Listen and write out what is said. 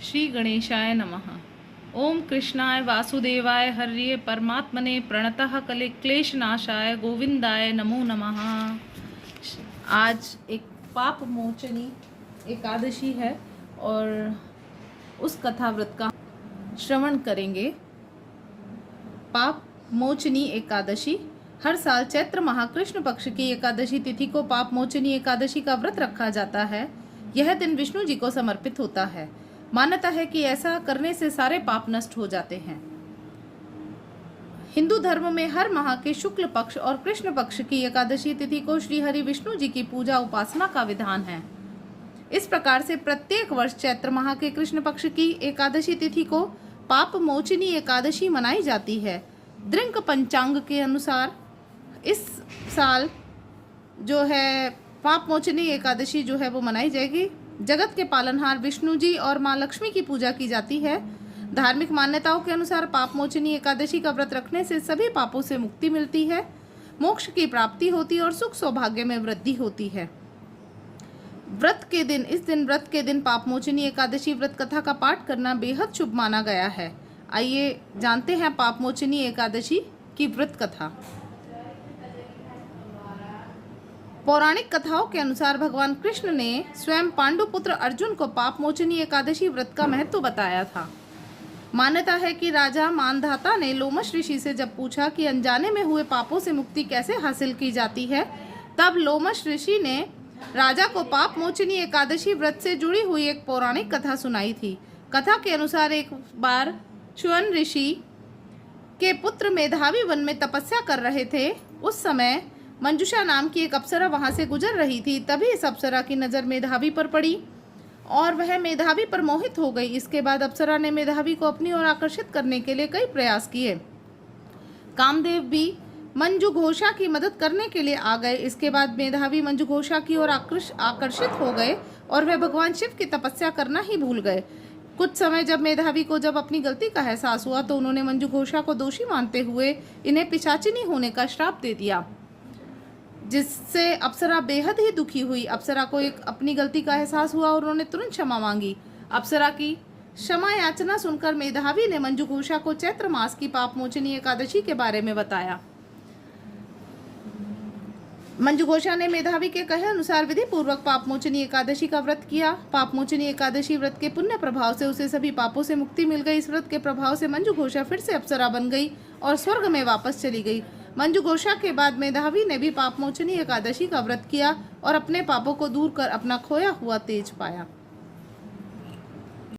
श्री गणेशाय नमः। ओम कृष्णाय वासुदेवाय हर्ये परमात्मने प्रणतः कले क्लेशनाशाय गोविंदाय नमो नमः। आज एक पाप मोचनी एकादशी है और उस कथा व्रत का श्रवण करेंगे। पाप मोचनी एकादशी हर साल चैत्र माह कृष्ण पक्ष की एकादशी तिथि को पाप मोचनी एकादशी का व्रत रखा जाता है। यह दिन विष्णु जी को समर्पित होता है। मान्यता है कि ऐसा करने से सारे पाप नष्ट हो जाते हैं। हिंदू धर्म में हर माह के शुक्ल पक्ष और कृष्ण पक्ष की एकादशी तिथि को श्री हरि विष्णु जी की पूजा उपासना का विधान है। इस प्रकार से प्रत्येक वर्ष चैत्र माह के कृष्ण पक्ष की एकादशी तिथि को पाप मोचनी एकादशी मनाई जाती है। दृंक पंचांग के अनुसार इस साल जो है पाप मोचनी एकादशी जो है वो मनाई जाएगी। जगत के पालनहार विष्णु जी और माँ लक्ष्मी की पूजा की जाती है। धार्मिक मान्यताओं के अनुसार पाप मोचनी एकादशी का व्रत रखने से सभी पापों से मुक्ति मिलती है, मोक्ष की प्राप्ति होती है और सुख सौभाग्य में वृद्धि होती है। इस दिन व्रत के दिन पाप मोचनी एकादशी व्रत कथा का पाठ करना बेहद शुभ माना गया है। आइए जानते हैं पाप मोचनी एकादशी की व्रत कथा। पौराणिक कथाओं के अनुसार भगवान कृष्ण ने स्वयं पांडुपुत्र अर्जुन को पाप मोचनी एकादशी व्रत का महत्व बताया था। मान्यता है कि राजा मानधाता ने लोमश ऋषि से जब पूछा कि अनजाने में हुए पापों से मुक्ति कैसे हासिल की जाती है, तब लोमश ऋषि ने राजा को पाप मोचनी एकादशी व्रत से जुड़ी हुई एक पौराणिक कथा सुनाई थी। कथा के अनुसार एक बार च्युवन ऋषि के पुत्र मेधावी वन में तपस्या कर रहे थे। उस समय मंजुषा नाम की एक अप्सरा वहां से गुजर रही थी। तभी इस अप्सरा की नज़र मेधावी पर पड़ी और वह मेधावी पर मोहित हो गई। इसके बाद अप्सरा ने मेधावी को अपनी ओर आकर्षित करने के लिए कई प्रयास किए। कामदेव भी मंजू घोषा की मदद करने के लिए आ गए। इसके बाद मेधावी मंजू घोषा की ओर आकर्षित हो गए और वह भगवान शिव की तपस्या करना ही भूल गए। कुछ समय जब अपनी गलती का एहसास हुआ तो उन्होंने मंजू घोषा को दोषी मानते हुए इन्हें पिशाचिनी होने का श्राप दे दिया, जिससे अप्सरा बेहद ही दुखी हुई। अप्सरा को अपनी गलती का एहसास हुआ और उन्होंने तुरंत क्षमा मांगी। अप्सरा की क्षमा याचना सुनकर मेधावी ने मंजू घोषा को चैत्र मास की पाप मोचनी एकादशी के बारे में बताया। मंजू घोषा ने मेधावी के कहे अनुसार विधि पूर्वक पाप मोचनी एकादशी का व्रत किया। पाप मोचनी एकादशी व्रत के पुण्य प्रभाव से उसे सभी पापों से मुक्ति मिल गई। इस व्रत के प्रभाव से मंजू घोषा फिर से अप्सरा बन गई और स्वर्ग में वापस चली गई। मंजू घोषा के बाद मेधावी ने भी पाप मोचनी एकादशी का व्रत किया और अपने पापों को दूर कर अपना खोया हुआ तेज पाया।